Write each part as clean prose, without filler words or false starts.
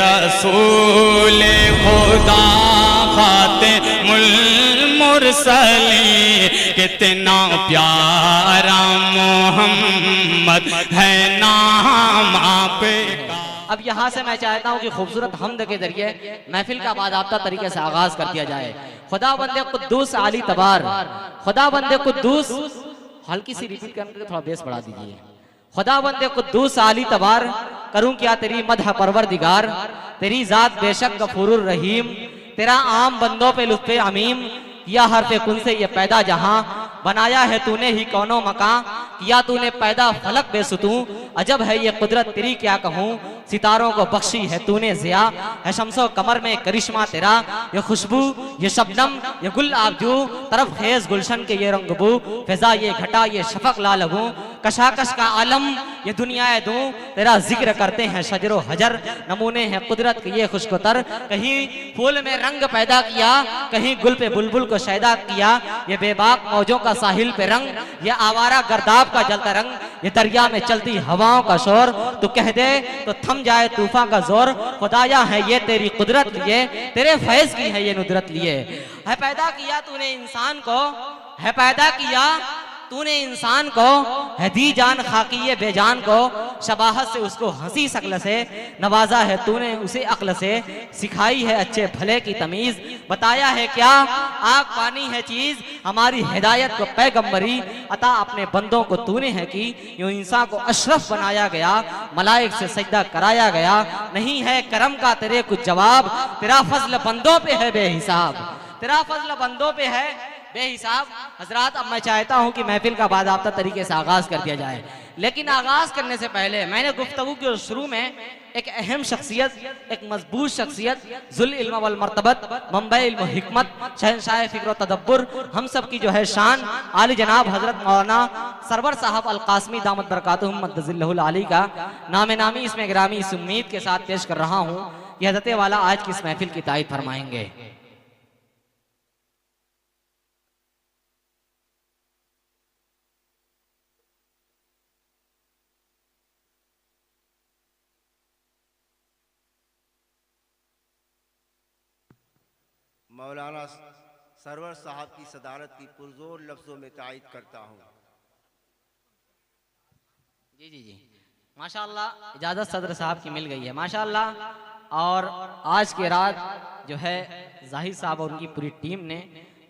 रसूल खुदा खातिमुल मुरसलीन, कितना प्यारा मोहम्मद है नाम आपका। अब यहाँ से मैं चाहता हूँ कि खूबसूरत हमद के जरिए महफिल का बाज़ाब्ता तरीके से आगाज कर दिया जाए। खुदा बंदे कुद्दूस आली तबार, खुदा बंदे कुद्दूस, हल्की सी रिपीट करके थोड़ा बेस बढ़ा दीजिए। खुदा बंदे कुद्दूस आली तबार, करूं क्या तेरी मदह परवरदिगार, तेरी जात बेशक गफूरुर रहीम, तेरा आम बंदों पे लुत्फ़े अमीम, किया हरफ़े कुन से ये पैदा जहां, बनाया है तूने ही कौनो मकां, किया तूने पैदा फलक बेसुतूं, अजब है ये कुदरत तेरी क्या कहूँ, सितारों को बख्शी है तूने ज़िया, है शम्सो कमर में करिश्मा तेरा, ये खुशबू ये शबनम ये गुल आबजू, तरफ खेज गुलशन के ये रंगबू, फिजा ये घटा ये शफक ला लगूं, कशाकश का आलम ये दुनिया दूं, तेरा जिक्र करते हैं शजरो हजर, नमूने हैं कुदरत के ये खुशकोतर, कहीं फूल में रंग पैदा किया, कहीं गुल पे बुलबुल को शैदा किया, ये बेबाक मौजों का साहिल पे रंग, ये आवारा गर्दाब का जलता रंग, ये दरिया में चलती हवाओं का शोर, तू कह दे तो थम जाए तूफान का जोर, खुदाया है ये तेरी कुदरत लिए, तेरे फैज की है ये नुदरत लिए। है पैदा किया तूने इंसान को, है पैदा किया तूने इंसान को, है दी जान खाकी ये बेजान को, शबाहत से उसको हंसी शकल से नवाजा है तूने उसे अक्ल से, सिखाई है अच्छे भले की तमीज, बताया है क्या आग पानी है चीज, हमारी हिदायत को पैगंबरी अता अपने बंदों को तूने है कि, यूं इंसान को अशरफ बनाया गया, मलाइक से सजदा कराया गया, नहीं है करम का तेरे कुछ जवाब, तेरा फजल बंदों पे है बेहिसाब, तेरा फजल बंदों पे है बेहिसाब। हजरात, अब मैं चाहता हूं कि महफिल का बाज़ाब्ता तरीके से आगाज कर दिया जाए, लेकिन आगाज करने से पहले मैंने गुफ्तगू के शुरू में एक अहम शख्सियत, एक मजबूत शख्सियत, जुल इल्म वल मर्तबत, मंबा इल्म हिकमत, शहंशाह फिक्र तदब्बुर, हम सब की जो है शान, आली जनाब हजरत मौलाना सरवर साहब अल कासमी दामत बरकातुहुम मद्दजिल्लहुल आली का नाम नामी इसमें गिरामी इस उम्मीद के साथ पेश कर रहा हूँ कि हज़रत वाला आज की इस महफिल की तारीफ फरमाएंगे। मौलाना सरवर साहब की सदारत की पुरजोर लफ्ज़ों में तायद करता हूँ। जी जी जी, माशाअल्लाह, इजाज़त सदर साहब की मिल गई है माशाअल्लाह। और आज के रात जो है जाहिद साहब और उनकी पूरी टीम ने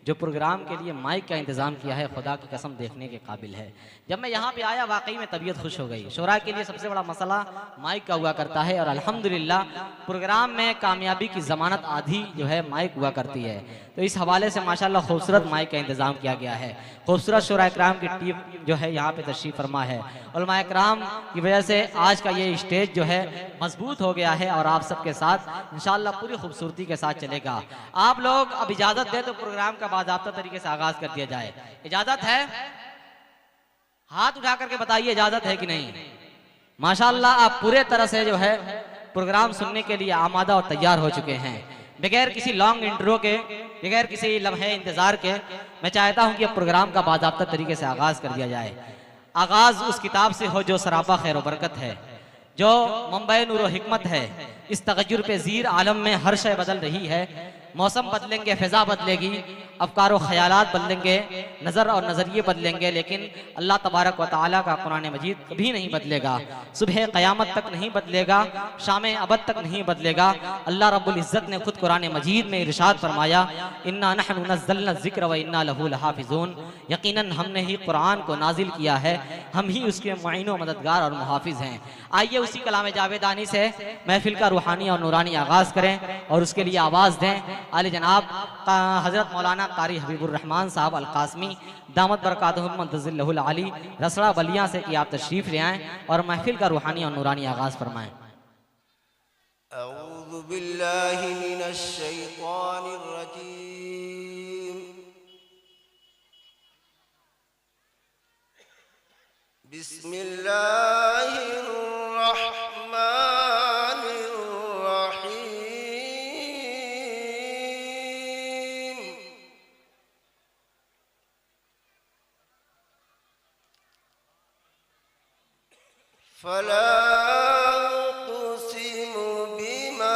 जो प्रोग्राम के लिए माइक का इंतज़ाम किया है, खुदा की कसम देखने के काबिल है। जब मैं यहाँ पे आया वाकई में तबीयत खुश हो गई। शोरा के लिए सबसे बड़ा मसला माइक का हुआ करता है और अल्हम्दुलिल्लाह प्रोग्राम में कामयाबी की ज़मानत आधी जो है माइक हुआ करती है। तो इस हवाले से माशाल्लाह खूबसूरत माइक का इंतज़ाम किया गया है। खूबसूरत शोरा इकराम की टीम जो है यहाँ पे तशरीफ़ फरमा है। उलमा इकराम की वजह से आज का ये स्टेज जो है मजबूत हो गया है और आप सबके साथ इंशाअल्लाह पूरी खूबसूरती के साथ चलेगा। आप लोग अब इजाज़त दे तो प्रोग्राम का बाज़ाब्ता तरीके से आगाज़ कर दिया जाए। इजाज़त है? हाथ उठा करके बताइए इजाज़त है कि नहीं। माशाअल्लाह आप पूरे तरह से जो है प्रोग्राम सुनने के लिए आमादा और तैयार हो चुके हैं। बगैर किसी लॉन्ग इंट्रो के, बगैर किसी लम्हे इंतज़ार के मैं चाहता हूँ कि अब प्रोग्राम का बाज़ाब्ता तरीके से आगाज़ कर दिया जाए। आगाज़ उस किताब से हो जो सरापा खैर व बरकत है, जो मंबा नूर व हिकमत है। इस तगज्जुर पे ज़ीर आलम में हर शय बदल रही है। मौसम बदलेंगे, फ़िज़ा बदलेगी, अफ़कार व ख़यालात बदलेंगे, नज़र और नज़रिए बदलेंगे, लेकिन अल्लाह तबारक व तआला का कुरान मजीद कभी नहीं बदलेगा। सुबह क़यामत तक नहीं बदलेगा, शाम अबद तक नहीं बदलेगा। अल्लाह रब्बुल इज़्ज़त ने खुद कुरान मजीद में इरशाद फरमाया, इन्ना नहनु नज़्ज़लना ज़िक्र व इन्ना लहू लहाफ़िज़ून, यकीनन हमने ही कुरान को नाजिल किया है, हम ही उसके मुईन व मददगार और मुहाफ़िज़ हैं। आइए उसी कलाम जावेदानी से महफिल का रूहानी और नूरानी आगाज़ करें और उसके लिए आवाज़ दें आले जनाब हज़रत मौलाना कारी हबीबुर रहमान साहब अल कासमी दामत बरकातुहुम मद्दजिल्लहुल आली रसड़ा बलिया से कि आप तशरीफ़ ले आएँ और महफिल का रूहानी और नूरानी आगाज़ फरमाएँ। अऊज़ु बिल्लाहि मिनश शैतानिर रजीम, बिस्मिल्लाहिर रहमानिर रहीम। फला उक़सिमु बिमा